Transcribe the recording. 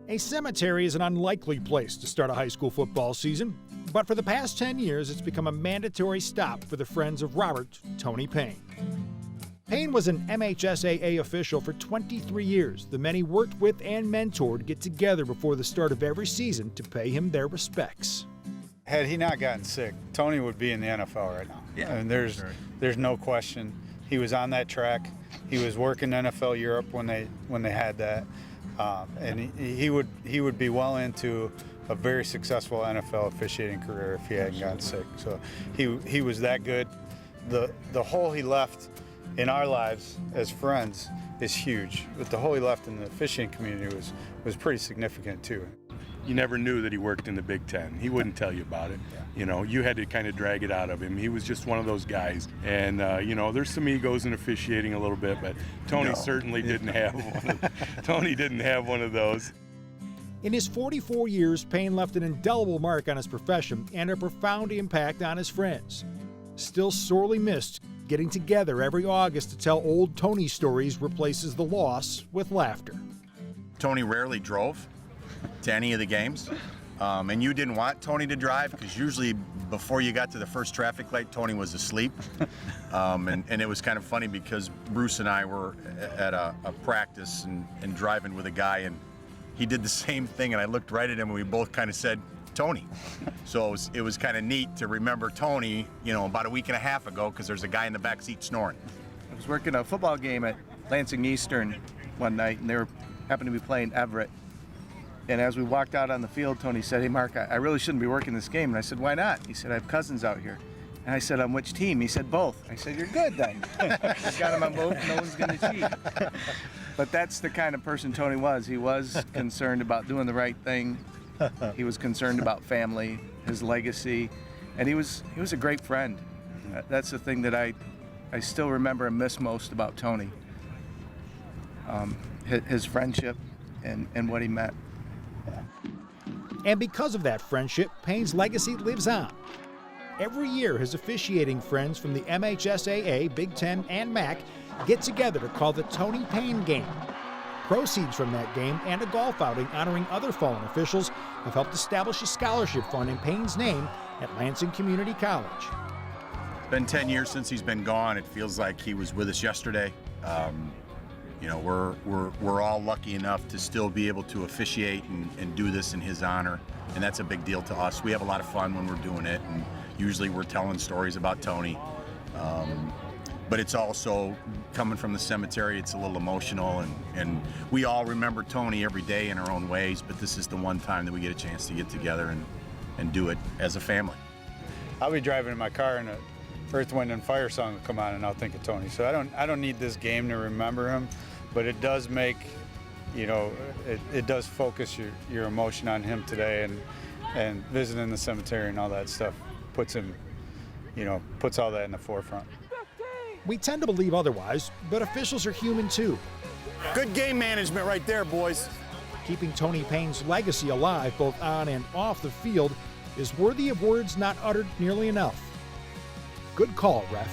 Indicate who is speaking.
Speaker 1: A cemetery is an unlikely place to start a high school football season, but for the past 10 years, it's become a mandatory stop for the friends of Robert Tony Payne. Payne was an MHSAA official for 23 years. The men he worked with and mentored get together before the start of every season to pay him their respects.
Speaker 2: Had he not gotten sick, Tony would be in the NFL right now.
Speaker 3: Yeah,
Speaker 2: and there's no question. He was on that track. He was working NFL Europe when they had that. And he would be well into a very successful NFL officiating career if he hadn't gotten sick. So he was that good. The hole he left in our lives as friends is huge, but the hole he left in the officiating community was pretty significant too.
Speaker 4: You never knew that he worked in the Big Ten. He wouldn't tell you about it. You know, you had to kind of drag it out of him. He was just one of those guys. And, you know, there's some egos in officiating a little bit, but Tony certainly didn't have one. Tony didn't have one of those.
Speaker 1: In his 44 years, Payne left an indelible mark on his profession and a profound impact on his friends. Still sorely missed, getting together every August to tell old Tony stories replaces the loss with laughter.
Speaker 3: Tony rarely drove to any of the games, and you didn't want Tony to drive because usually before you got to the first traffic light, Tony was asleep. And it was kind of funny because Bruce and I were at a practice and driving with a guy, and he did the same thing, and I looked right at him and we both kind of said, Tony. So it was kind of neat to remember Tony, you know, about a week and a half ago because there's a guy in the back seat snoring.
Speaker 5: I was working a football game at Lansing Eastern one night, and they happened to be playing Everett. And as we walked out on the field, Tony said, "Hey, Mark, I really shouldn't be working this game." And I said, "Why not?" He said, "I have cousins out here." And I said, "On which team?" He said, "Both." I said, "You're good then." He's got them on both, no one's going to cheat. But that's the kind of person Tony was. He was concerned about doing the right thing. He was concerned about family, his legacy, and he was a great friend. That's the thing that I still remember and miss most about Tony. His friendship and what he meant.
Speaker 1: And because of that friendship, Payne's legacy lives on. Every year, his officiating friends from the MHSAA, Big Ten, and MAC get together to call the Tony Payne Game. Proceeds from that game and a golf outing honoring other fallen officials have helped establish a scholarship fund in Payne's name at Lansing Community College.
Speaker 3: It's been 10 years since he's been gone. It feels like he was with us yesterday. You know, we're all lucky enough to still be able to officiate and do this in his honor, and that's a big deal to us. We have a lot of fun when we're doing it, and usually we're telling stories about Tony. But it's also coming from the cemetery, it's a little emotional, and we all remember Tony every day in our own ways, but this is the one time that we get a chance to get together and do it as a family.
Speaker 2: I'll be driving in my car and a Earth, Wind, and Fire song will come on and I'll think of Tony. So I don't need this game to remember him, but it does make, you know, it does focus your emotion on him today, and visiting the cemetery and all that stuff puts him, you know, puts all that in the forefront.
Speaker 1: We tend to believe otherwise, but officials are human too.
Speaker 3: Good game management right there, boys.
Speaker 1: Keeping Tony Payne's legacy alive both on and off the field is worthy of words not uttered nearly enough. Good call, ref.